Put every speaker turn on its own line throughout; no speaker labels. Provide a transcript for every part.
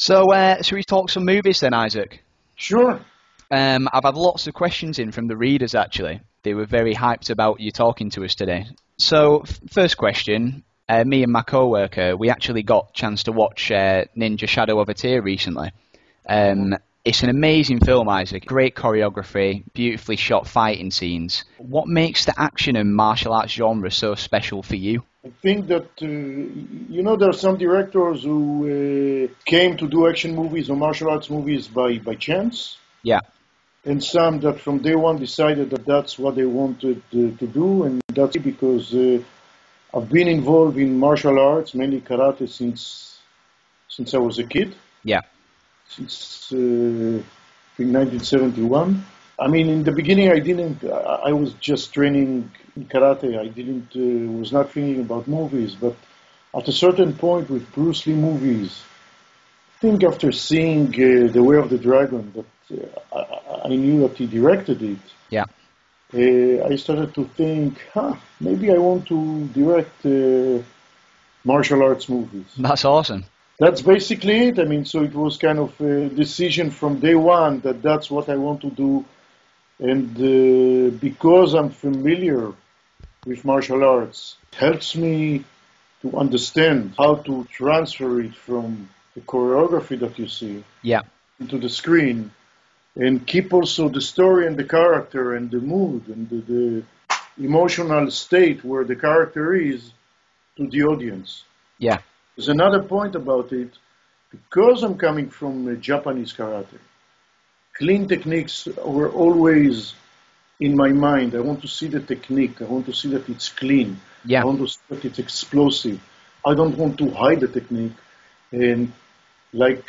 So, should we talk some movies then, Isaac?
Sure.
I've had lots of questions in from the readers, actually. They were very hyped about you talking to us today. So, first question. Me and my co-worker, we actually got a chance to watch Ninja Shadow of a Tear recently. It's an amazing film, Isaac. Great choreography, beautifully shot fighting scenes. What makes the action and martial arts genre so special for you?
I think that, there are some directors who came to do action movies or martial arts movies by chance,
Yeah,
and some that from day one decided that that's what they wanted to do, and that's because I've been involved in martial arts, mainly karate, since I was a kid,
yeah,
since I think 1971. I mean, in the beginning, I was just training in karate. I was not thinking about movies, but at a certain point with Bruce Lee movies, I think after seeing The Way of the Dragon, that I knew that he directed it,
yeah.
I started to think, maybe I want to direct martial arts movies.
That's awesome.
That's basically it. I mean, so it was kind of a decision from day one that that's what I want to do. And because I'm familiar with martial arts, it helps me to understand how to transfer it from the choreography that you see
Yeah,
into the screen and keep also the story and the character and the mood and the emotional state where the character is to the audience.
yeah,
There's another point about it. Because I'm coming from Japanese karate, clean techniques were always in my mind. I want to see the technique. I want to see that it's clean.
yeah.
I want to see that it's explosive. I don't want to hide the technique. And like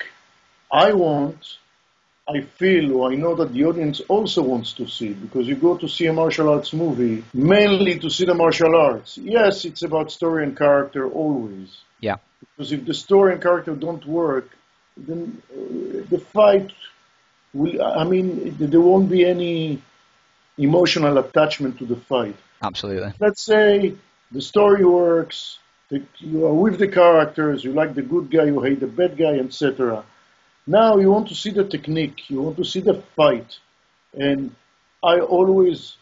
I feel or I know that the audience also wants to see, because you go to see a martial arts movie mainly to see the martial arts. Yes, it's about story and character always.
Yeah.
Because if the story and character don't work, then the fight there won't be any emotional attachment to the fight.
Absolutely.
Let's say the story works, you are with the characters, you like the good guy, you hate the bad guy, etc. Now you want to see the technique, you want to see the fight. And I always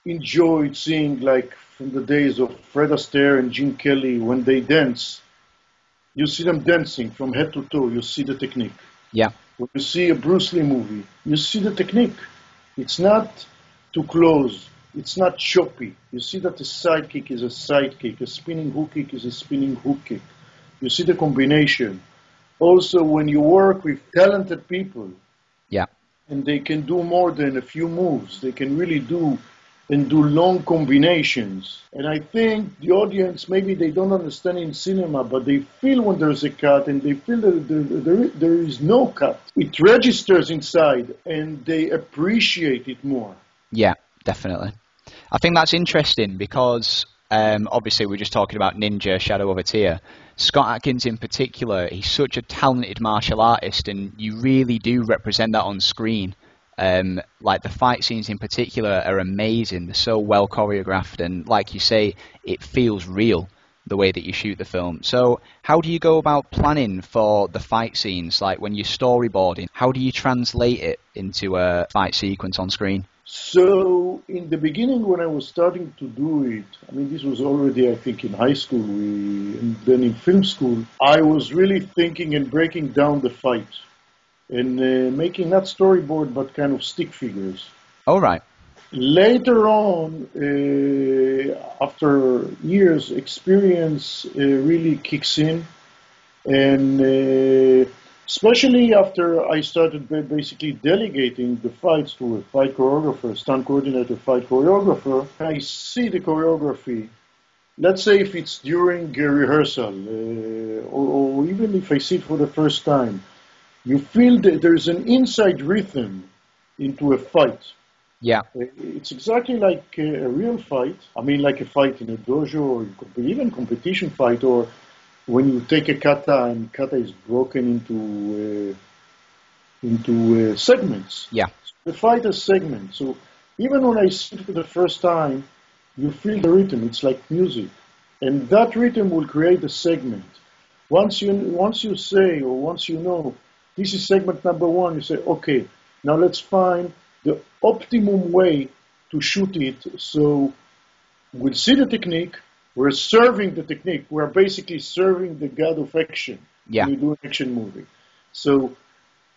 enjoyed seeing, like from the days of Fred Astaire and Gene Kelly, when they dance, you see them dancing from head to toe, you see the technique.
Yeah,
When you see a Bruce Lee movie, you see the technique. It's not too close. It's not choppy. You see that a side kick is a side kick. A spinning hook kick is a spinning hook kick. You see the combination. Also, when you work with talented people,
yeah.
and they can do more than a few moves, they can really do long combinations. And I think the audience, maybe they don't understand in cinema, but they feel when there's a cut and they feel that there is no cut. It registers inside and they appreciate it more.
Yeah, definitely. I think that's interesting because obviously we're just talking about Ninja Shadow of a Tear. Scott Adkins in particular, he's such a talented martial artist, and you really do represent that on screen. Like the fight scenes in particular are amazing. They're so well choreographed, and like you say, it feels real the way that you shoot the film. So how do you go about planning for the fight scenes? Like when you're storyboarding, how do you translate it into a fight sequence on screen?
So in the beginning, when I was starting to do it, I mean, this was already, I think, in high school, and then in film school, I was really thinking and breaking down the fight and making not storyboard, but kind of stick figures.
All right.
Later on, after years, experience really kicks in, and especially after I started basically delegating the fights to a fight choreographer, stunt coordinator, fight choreographer. I see the choreography. Let's say if it's during a rehearsal, or even if I see it for the first time, you feel that there's an inside rhythm into a fight.
Yeah.
It's exactly like a real fight. I mean, like a fight in a dojo, or even competition fight, or when you take a kata and kata is broken into segments.
Yeah.
The fight is segments. So even when I see it for the first time, you feel the rhythm. It's like music. And that rhythm will create a segment. once you say, or once you know, this is segment number one, you say, okay, now let's find the optimum way to shoot it. So we'll see the technique. We're serving the technique. We're basically serving the god of action.
Yeah.
We do an action movie. So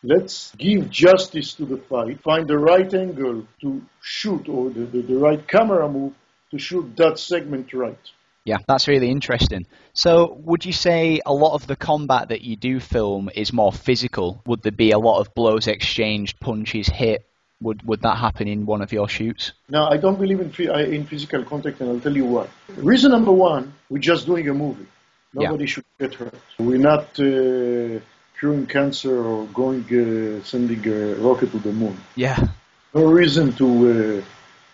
let's give justice to the fight, find the right angle to shoot, or the right camera move to shoot that segment right.
Yeah, that's really interesting. So would you say a lot of the combat that you do film is more physical? Would there be a lot of blows exchanged, punches hit? Would that happen in one of your shoots?
No, I don't believe in physical contact, and I'll tell you why. Reason number one, we're just doing a movie. Nobody should get hurt. We're not curing cancer or sending a rocket to the moon.
Yeah.
No reason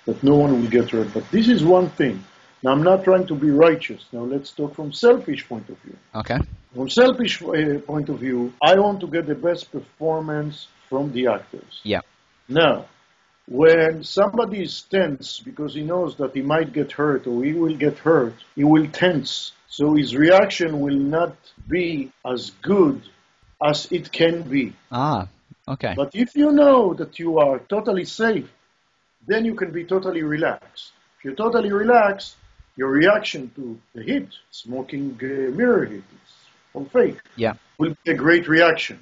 that no one will get hurt. But this is one thing. Now, I'm not trying to be righteous. Now, let's talk from selfish point of view.
Okay.
From selfish point of view, I want to get the best performance from the actors.
Yeah.
Now, when somebody is tense because he knows that he might get hurt or he will get hurt, he will tense. So his reaction will not be as good as it can be.
Ah, okay.
But if you know that you are totally safe, then you can be totally relaxed. If you're totally relaxed, your reaction to the hit, smoking mirror hit, it's all fake, will be a great reaction.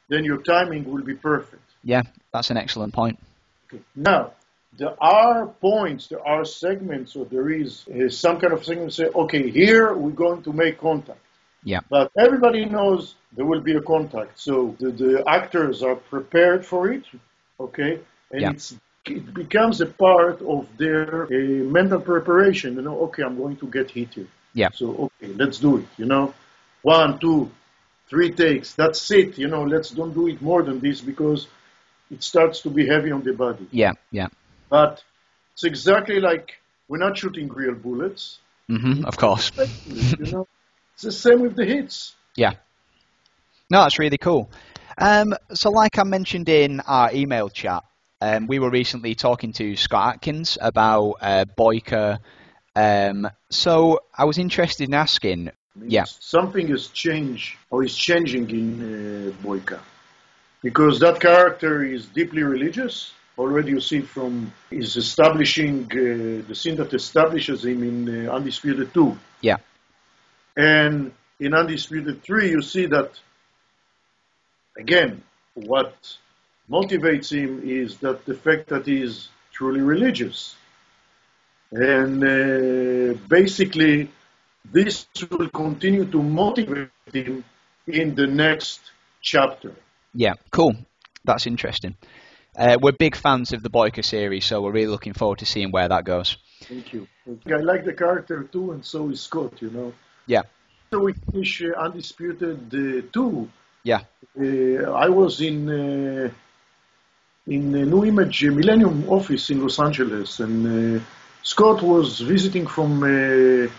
Then your timing will be perfect.
Yeah, that's an excellent point.
Okay. Now, there are points, there are segments, or there is some kind of segment say, okay, here we're going to make contact.
Yeah.
But everybody knows there will be a contact. So the actors are prepared for it, okay? And it becomes a part of their mental preparation. You know, okay, I'm going to get hit here.
Yeah.
So, okay, let's do it, you know. 1, 2, 3 takes, that's it. You know, let's don't do it more than this because it starts to be heavy on the body.
Yeah, yeah.
But it's exactly like we're not shooting real bullets.
Mm-hmm, of course.
You know, it's the same with the hits.
Yeah. No, that's really cool. So like I mentioned in our email chat, we were recently talking to Scott Atkins about Boyka. So I was interested in asking,
something has changed or is changing in Boyka. Because that character is deeply religious. Already you see from is establishing the scene that establishes him in Undisputed 2.
Yeah.
And in Undisputed 3 you see that, again, what motivates him is that the fact that he is truly religious. And basically this will continue to motivate him in the next chapter.
Yeah, cool. That's interesting. We're big fans of the Boyka series, so we're really looking forward to seeing where that goes.
Thank you. I like the character too, and so is Scott, you know.
Yeah.
So we finish Undisputed 2.
Yeah.
I was in New Image Millennium office in Los Angeles, and Scott was visiting from the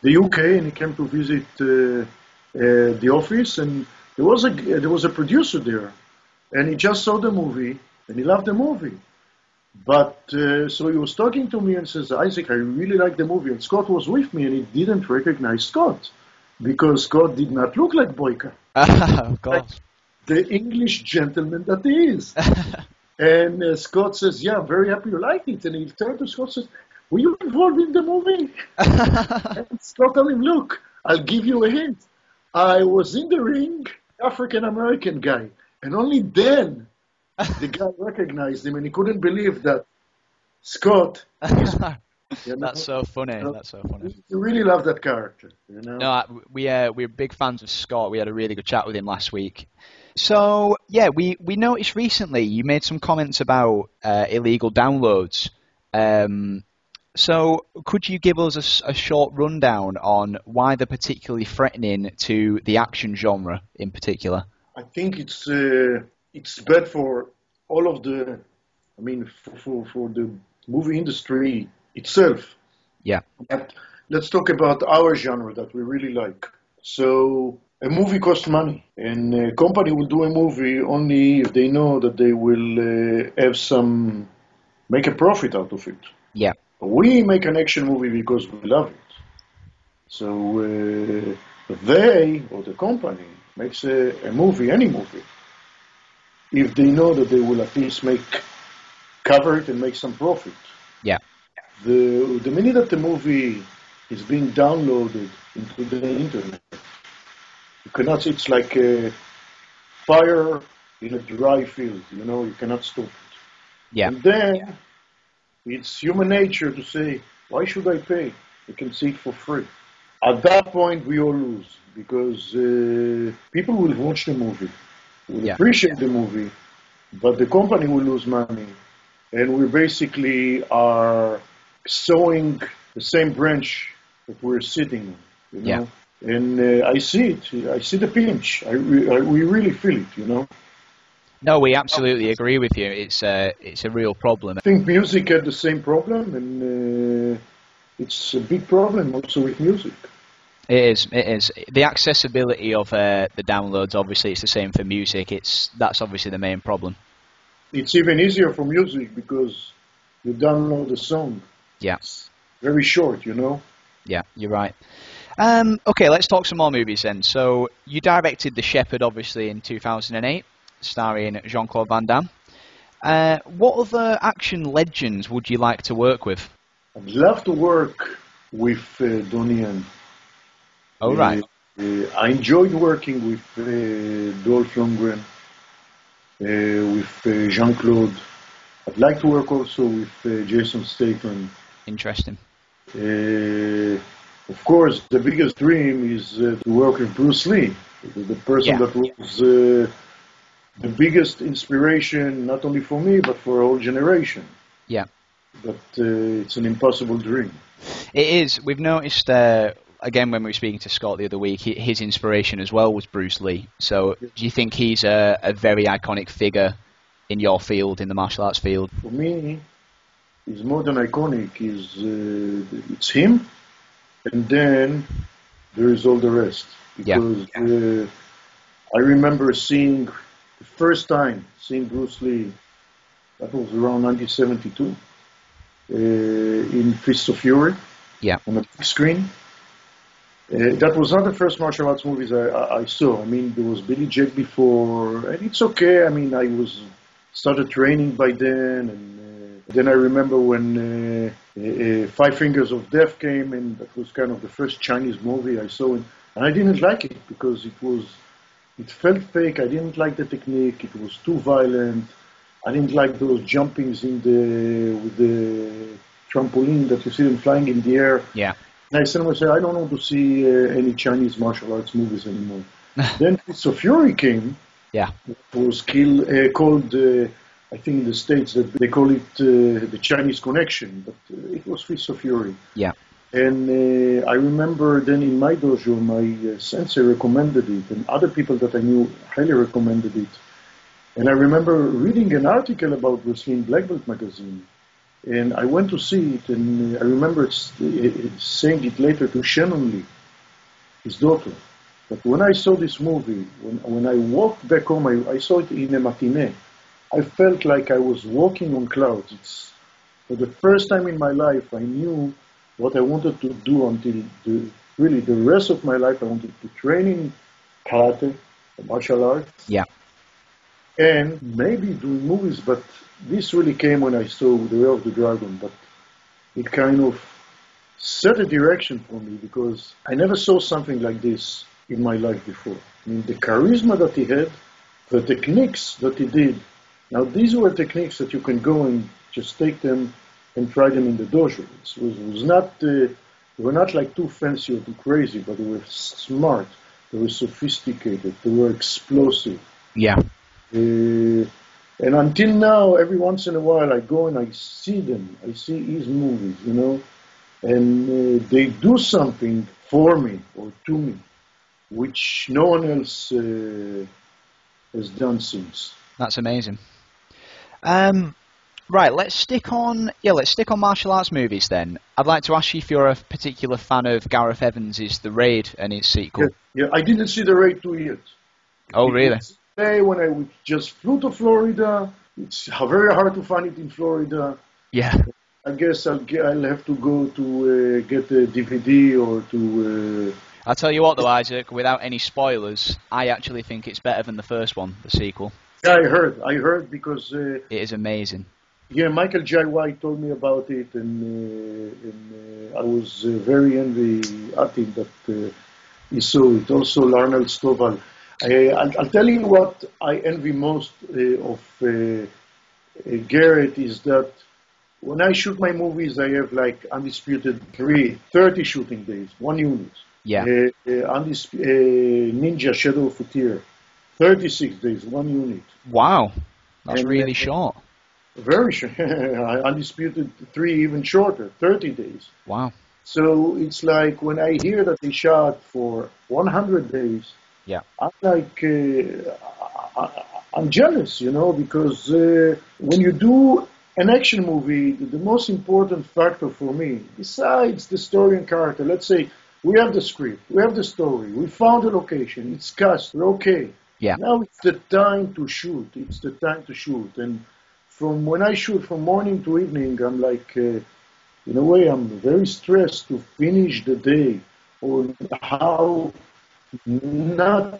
UK, and he came to visit the office, and there was a producer there, and he just saw the movie, and he loved the movie. But so he was talking to me and says, Isaac, I really like the movie. And Scott was with me, and he didn't recognize Scott because Scott did not look like Boyka.
Of course.
Like the English gentleman that he is. And Scott says, yeah, I'm very happy you liked it. And he turned to Scott and says, were you involved in the movie? And Scott told him, look, I'll give you a hint. I was in the ring, African-American guy. And only then the guy recognized him, and he couldn't believe that Scott is, you know,
That's so funny. That's so funny.
You really love that character, you know.
No, we're big fans of Scott. We had a really good chat with him last week. So yeah, we noticed recently you made some comments about illegal downloads. So could you give us a short rundown on why they're particularly threatening to the action genre in particular? I
think it's bad for all of the, I mean, for the movie industry itself.
Yeah.
But let's talk about our genre that we really like. So a movie costs money, and a company will do a movie only if they know that they will make a profit out of it.
Yeah.
We make an action movie because we love it. So They, or the company, makes a movie, any movie, if they know that they will at least cover it and make some profit.
Yeah.
The minute that the movie is being downloaded into the internet, you cannot, it's like a fire in a dry field, you cannot stop it.
Yeah.
And then it's human nature to say, why should I pay? I can see it for free. At that point, we all lose because people will watch the movie, will appreciate the movie, but the company will lose money. And we basically are sowing the same branch that we're sitting on,
Yeah.
And I see it. I see the pinch. We really feel it.
No, we absolutely agree with you. It's a real problem.
I think music had the same problem, and it's a big problem also with music.
It is. It is. The accessibility of the downloads, obviously, it's the same for music. That's obviously the main problem.
It's even easier for music because you download the song.
Yeah.
It's very short,
Yeah, you're right. Okay, let's talk some more movies then. So you directed The Shepherd, obviously, in 2008, starring Jean-Claude Van Damme. What other action legends would you like to work with?
I'd love to work with Donnie Yen.
Oh, right.
I enjoyed working with Dolph Lundgren, with Jean-Claude. I'd like to work also with Jason Statham.
Interesting.
Of course, the biggest dream is to work with Bruce Lee, the person that was the biggest inspiration, not only for me, but for a whole generation.
Yeah.
But it's an impossible dream.
It is. We've noticed, again, when we were speaking to Scott the other week, his inspiration as well was Bruce Lee. So do you think he's a very iconic figure in your field, in the martial arts field?
For me, he's more than iconic. It's him, and then there is all the rest. Because I remember seeing, the first time seeing Bruce Lee, that was around 1972, in Fists of Fury, on a big screen. That was not the first martial arts movies I saw. I mean, there was Billy Jack before, and it's okay. I mean, I started training by then, and then I remember when Five Fingers of Death came, and that was kind of the first Chinese movie I saw, and I didn't like it because it felt fake. I didn't like the technique. It was too violent. I didn't like those jumpings with the trampoline that you see them flying in the air.
Yeah.
And I said to myself, I don't want to see any Chinese martial arts movies anymore. Then Fists of Fury came.
Yeah.
It was called, I think in the States, that they call it the Chinese Connection, but it was Fists of Fury.
Yeah.
And I remember then in my dojo, my sensei recommended it, and other people that I knew highly recommended it. And I remember reading an article about Bruce Lee in Black Belt magazine. And I went to see it, and I remember saying it later to Shannon Lee, his daughter. But when I saw this movie, when I walked back home, I saw it in a matinee. I felt like I was walking on clouds. For the first time in my life, I knew what I wanted to do until really the rest of my life. I wanted to train in karate, martial arts.
Yeah.
And maybe doing movies, but this really came when I saw The Way of the Dragon, but it kind of set a direction for me because I never saw something like this in my life before. I mean, the charisma that he had, the techniques that he did. Now, these were techniques that you can go and just take them and try them in the dojo. It was not, they were not like too fancy or too crazy, but they were smart, they were sophisticated, they were explosive.
Yeah.
And until now, every once in a while, I go and I see them. I see his movies, and they do something for me or to me, which no one else has done since.
That's amazing. Right, let's stick on martial arts movies then. I'd like to ask you if you're a particular fan of Gareth Evans' The Raid and its sequel.
Yeah, I didn't see The Raid 2 yet.
Oh, really?
When I just flew to Florida, it's very hard to find it in Florida.
Yeah.
I guess I'll have to go to get a DVD or to
I'll tell you what though, Isaac, without any spoilers, I actually think it's better than the first one, the sequel.
Yeah, I heard because
It is amazing.
yeah, Michael J. White told me about it, and I was very envy at him that he saw it. Also, Arnold Stovall. I'll tell you what I envy most of Garrett is that when I shoot my movies, I have like undisputed 30 shooting days, 1 unit.
Yeah.
Ninja Shadow of a Tear, 36 days, 1 unit.
Wow. That's
And,
really short.
Very short. Undisputed 3, even shorter, 30 days.
Wow.
So it's like when I hear that they shot for 100 days,
Yeah.
I'm like, I'm jealous, you know, because when you do an action movie, the most important factor for me, besides the story and character, let's say we have the script, we have the story, we found the location, it's cast, we're okay.
Yeah.
Now it's the time to shoot. It's the time to shoot. And from when I shoot from morning to evening, I'm like, in a way, I'm very stressed to finish the day or how not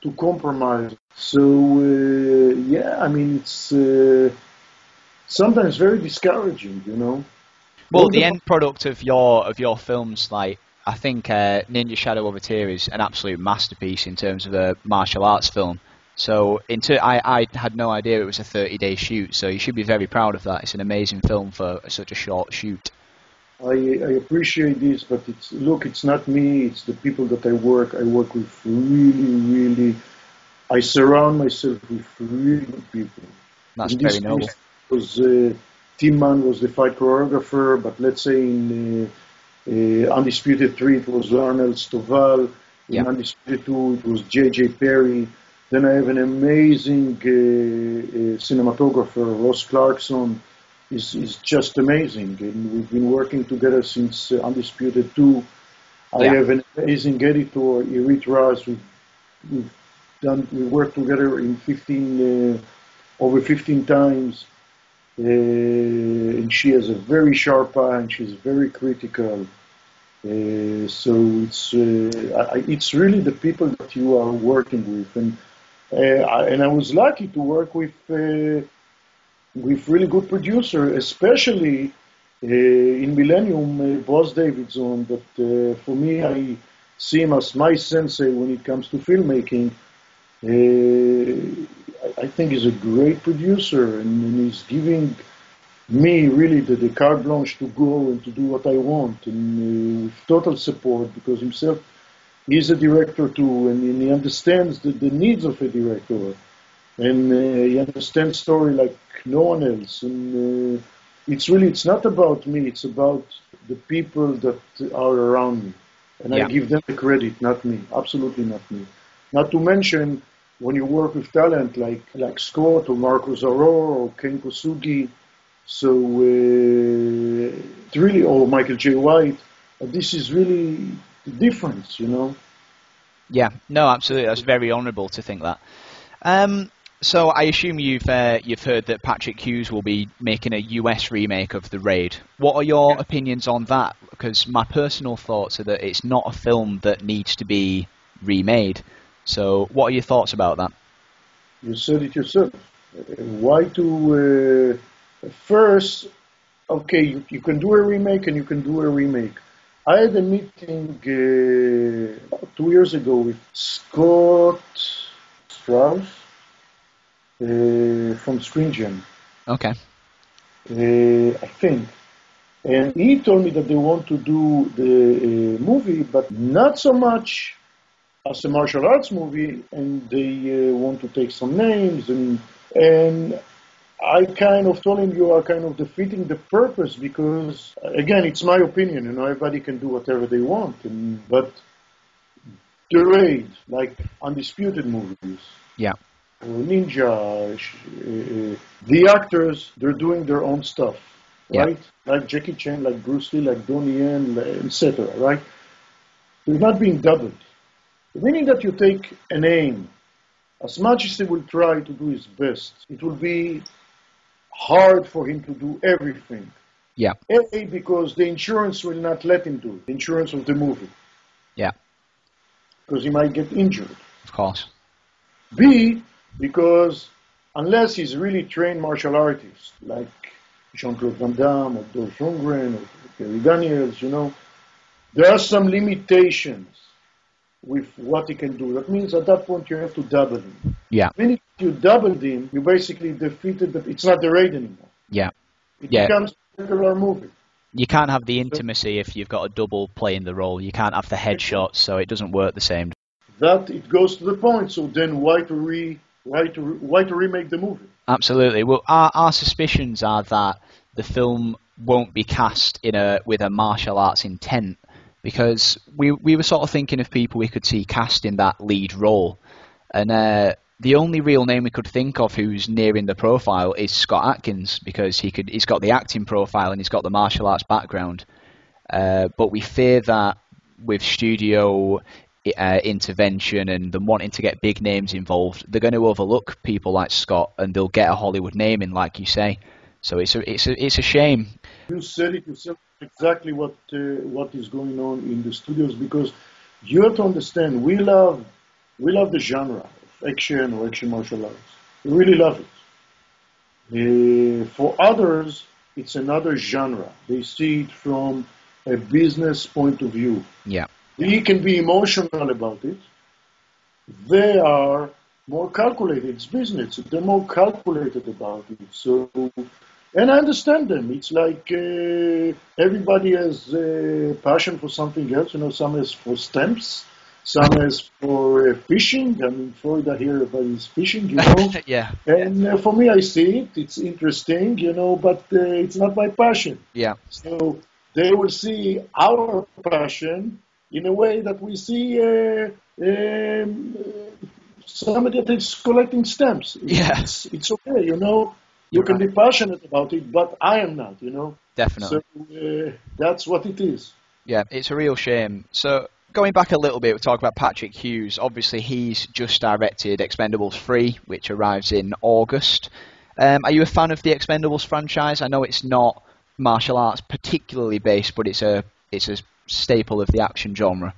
to compromise. So, yeah, I mean, it's sometimes very discouraging, you know.
Well, the end product of your films, like I think Ninja Shadow of a Tear is an absolute masterpiece in terms of a martial arts film. So I had no idea it was a 30-day shoot, so you should be very proud of that. It's an amazing film for such a short shoot.
I appreciate this, but it's not me, it's the people that I work with really, I surround myself with really good people.
That's very noble.
Was, Tim Mann was the fight choreographer, but let's say in Undisputed 3 it was Arnold Stovall, in Undisputed 2 it was J.J. Perry. Then I have an amazing cinematographer, Ross Clarkson, is just amazing. And we've been working together since Undisputed 2. I have an amazing editor, Irit Raz. We worked together in over 15 times. And she has a very sharp eye and she's very critical. So it's really the people that you are working with. And I was lucky to work with really good producer, especially in Millennium, Boss Davidson, that for me, I see him as my sensei when it comes to filmmaking. I think he's a great producer, and he's giving me really the carte blanche to go and to do what I want, and with total support, because himself, he's a director too, and he understands the needs of a director, and he understands story like no one else. And it's not about me, it's about the people that are around me, and I give them the credit, not me, absolutely not me. Not to mention when you work with talent like Scott or Marco Zaror or Ken Kosugi, so really, or Michael J. White, this is really the difference, you know.
Yeah, no, absolutely. That's very honourable to think that. So I assume you've heard that Patrick Hughes will be making a US remake of The Raid. What are your opinions on that? Because my personal thoughts are that it's not a film that needs to be remade. So what are your thoughts about that?
You said it yourself. Why to... first, okay, you can do a remake and you can do a remake. I had a meeting 2 years ago with Scott Strauss from Screen Gem.
Okay.
I think. And he told me that they want to do the movie, but not so much as a martial arts movie, and they want to take some names, and I kind of told him, you are kind of defeating the purpose, because again, it's my opinion, you know, everybody can do whatever they want, but The Raid, like Undisputed movies, or Ninja, the actors, they're doing their own stuff, right? Like Jackie Chan, like Bruce Lee, like Donnie Yen, etc., right? They're not being doubled. Meaning that you take an aim, as much as he will try to do his best, it will be hard for him to do everything.
Yeah.
A, because the insurance will not let him do it, the insurance of the movie.
Yeah,
because he might get injured.
of course.
B, because unless he's really trained martial artist, like Jean-Claude Van Damme or Dolph Lundgren or Gary Daniels, there are some limitations with what he can do. That means at that point you have to double him.
Yeah,
The minute you doubled him, you basically defeated it's not the raid anymore.
yeah,
It
yeah.
becomes a regular movie.
You can't have the intimacy if you've got a double playing the role. You can't have the headshots, so it doesn't work the same.
That it goes to the point. So then why to remake the movie?
Absolutely. Well, our suspicions are that the film won't be cast with a martial arts intent, because we were sort of thinking of people we could see cast in that lead role, and the only real name we could think of who's nearing the profile is Scott Adkins, because he's got the acting profile and he's got the martial arts background. But we fear that with studio intervention and them wanting to get big names involved, they're going to overlook people like Scott, and they'll get a Hollywood name in, like you say. So it's a shame.
You said it yourself, exactly what is going on in the studios, because you have to understand, we love the genre of action or action martial arts. We really love it. For others, it's another genre. They see it from a business point of view.
Yeah.
We can be emotional about it. They are more calculated. It's business. They're more calculated about it. So, and I understand them. It's like everybody has a passion for something else. Some is for stamps, some is for fishing. I mean, Florida here, everybody's fishing,
Yeah.
And for me, I see it. It's interesting, but it's not my passion.
Yeah.
So they will see our passion in a way that we see somebody that is collecting stamps.
Yeah.
It's okay, You can be passionate about it, but I am not,
Definitely.
So that's what it is.
Yeah, it's a real shame. So going back a little bit, we talk about Patrick Hughes. Obviously, he's just directed Expendables 3, which arrives in August. Are you a fan of the Expendables franchise? I know it's not martial arts particularly based, but it's a staple of the action genre.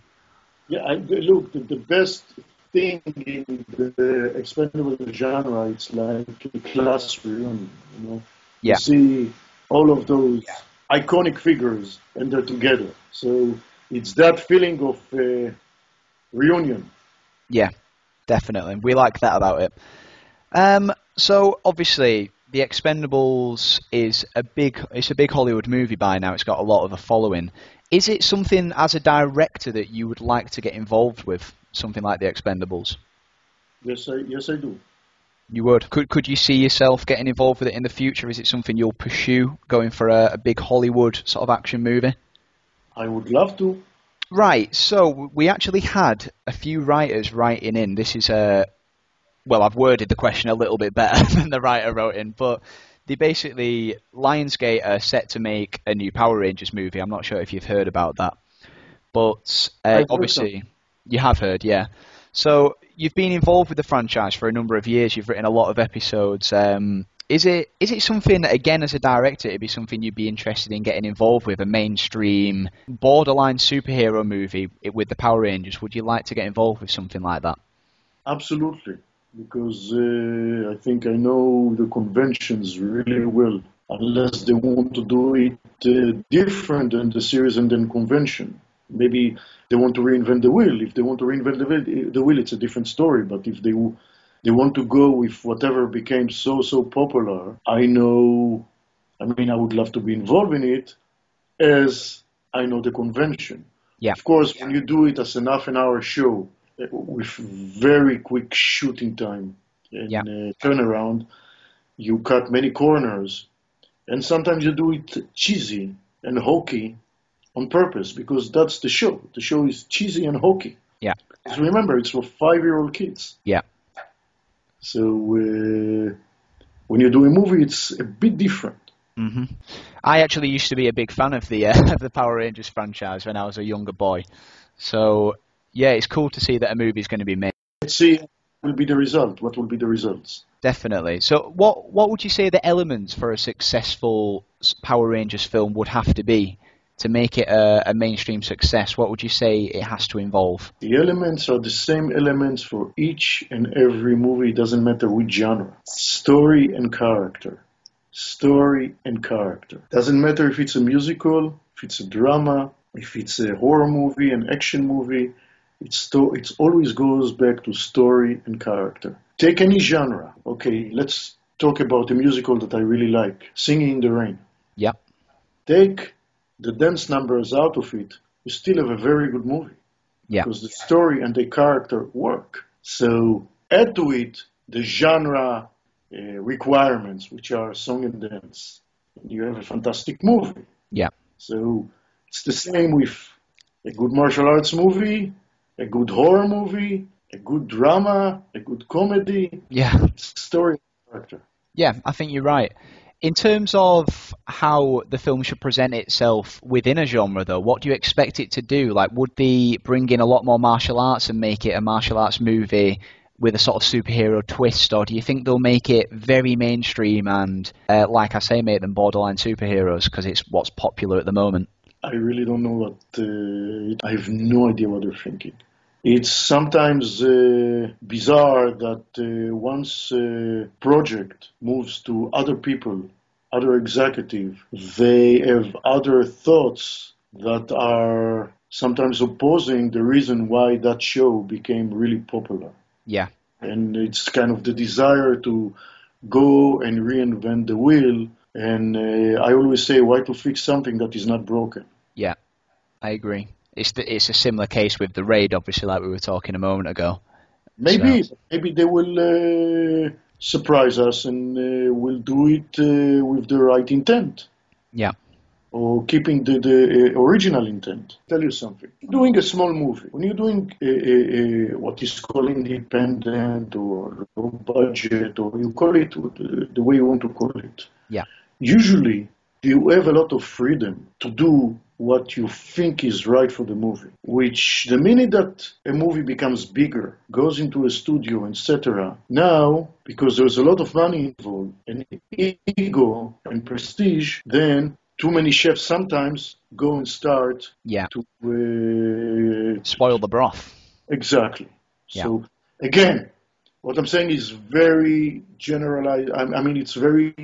Yeah, look, the best thing in the Expendables genre, it's like a class reunion,
Yeah.
You see all of those iconic figures and they're together. So it's that feeling of reunion.
Yeah, definitely. We like that about it. So obviously, The Expendables is a big Hollywood movie by now. It's got a lot of a following. Is it something as a director that you would like to get involved with, something like The Expendables?
Yes, I do.
You would. Could you see yourself getting involved with it in the future? Is it something you'll pursue, going for a big Hollywood sort of action movie?
I would love to.
Right. So we actually had a few writers writing in. This is well, I've worded the question a little bit better than the writer wrote in, but they basically, Lionsgate are set to make a new Power Rangers movie. I'm not sure if you've heard about that, but obviously you have heard, yeah. So you've been involved with the franchise for a number of years. You've written a lot of episodes. Is it something that, again, as a director, it'd be something you'd be interested in getting involved with, a mainstream, borderline superhero movie with the Power Rangers? Would you like to get involved with something like that?
Absolutely. Because I think I know the conventions really well, unless they want to do it different than the series and then convention. Maybe they want to reinvent the wheel. If they want to reinvent the wheel, it's a different story. But if they want to go with whatever became so popular, I would love to be involved in it, as I know the convention.
Yeah.
Of course, when you do it as an half-an-hour show, with very quick shooting time and turnaround, you cut many corners, and sometimes you do it cheesy and hokey on purpose, because that's the show. The show is cheesy and hokey.
Yeah.
So remember, it's for 5-year-old kids.
Yeah.
So when you do a movie, it's a bit different.
Mm-hmm. I actually used to be a big fan of the Power Rangers franchise when I was a younger boy. So yeah, it's cool to see that a movie is going to be made.
Let's see what will be the result. What will be the results?
Definitely. So what would you say the elements for a successful Power Rangers film would have to be? to make it a mainstream success? What would you say it has to involve?
The elements are the same elements for each and every movie. It doesn't matter which genre. Story and character. Story and character. Doesn't matter if it's a musical, if it's a drama, if it's a horror movie, an action movie. It always goes back to story and character. Take any genre. Okay, let's talk about a musical that I really like, Singing in the Rain.
Yep.
Take the dance numbers out of it, you still have a very good movie.
Yeah.
Because the story and the character work. So add to it the genre requirements, which are song and dance. And you have a fantastic movie.
Yeah.
So it's the same with a good martial arts movie, a good horror movie, a good drama, a good comedy.
Yeah.
Story and character.
Yeah, I think you're right. In terms of how the film should present itself within a genre, though, what do you expect it to do? Like, would they bring in a lot more martial arts and make it a martial arts movie with a sort of superhero twist, or do you think they'll make it very mainstream and, like I say, make them borderline superheroes because it's what's popular at the moment?
I really don't know what. I have no idea what they're thinking. It's sometimes bizarre that once a project moves to other people, other executive, they have other thoughts that are sometimes opposing the reason why that show became really popular.
Yeah.
And it's kind of the desire to go and reinvent the wheel. And I always say, why to fix something that is not broken?
Yeah, I agree. It's a similar case with The Raid, obviously, like we were talking a moment ago.
Maybe they will surprise us and will do it with the right intent.
Yeah.
Or keeping the original intent. Tell you something. Doing a small movie, when you're doing what is called independent or low budget, or you call it the way you want to call it.
Yeah.
Usually, you have a lot of freedom to do what you think is right for the movie. Which, the minute that a movie becomes bigger, goes into a studio, etc., now, because there's a lot of money involved, and ego and prestige, then too many chefs sometimes go and start to
spoil the broth.
Exactly.
Yeah.
So, again, what I'm saying is very generalized. I mean, it's very,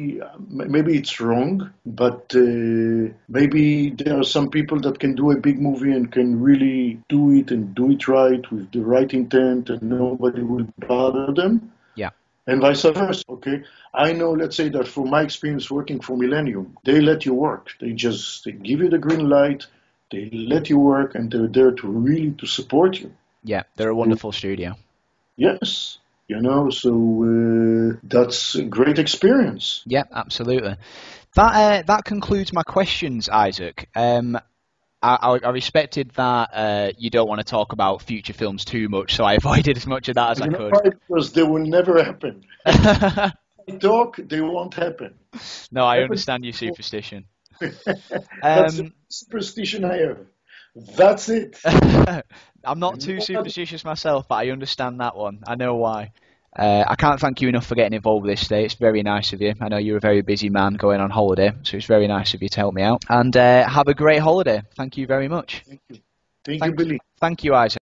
maybe it's wrong, but maybe there are some people that can do a big movie and can really do it and do it right with the right intent and nobody will bother them.
Yeah.
And vice versa, okay? I know, let's say that from my experience working for Millennium, they let you work. They give you the green light, they let you work, and they're there to really to support you.
Yeah, they're a wonderful studio.
Yes. You know, so that's a great experience.
Yeah, absolutely. That concludes my questions, Isaac. I respected that you don't want to talk about future films too much, so I avoided as much of that as I could.
Why? Because they will never happen. If I talk, they won't happen.
No, I understand your superstition.
That's the superstition I have. That's it.
I'm not too superstitious myself, but I understand that one. I know why. I can't thank you enough for getting involved with this today. It's very nice of you. I know you're a very busy man going on holiday, so it's very nice of you to help me out. And have a great holiday. Thank you very much.
Thank you. Thank you, Billy.
Thank you, Isaac.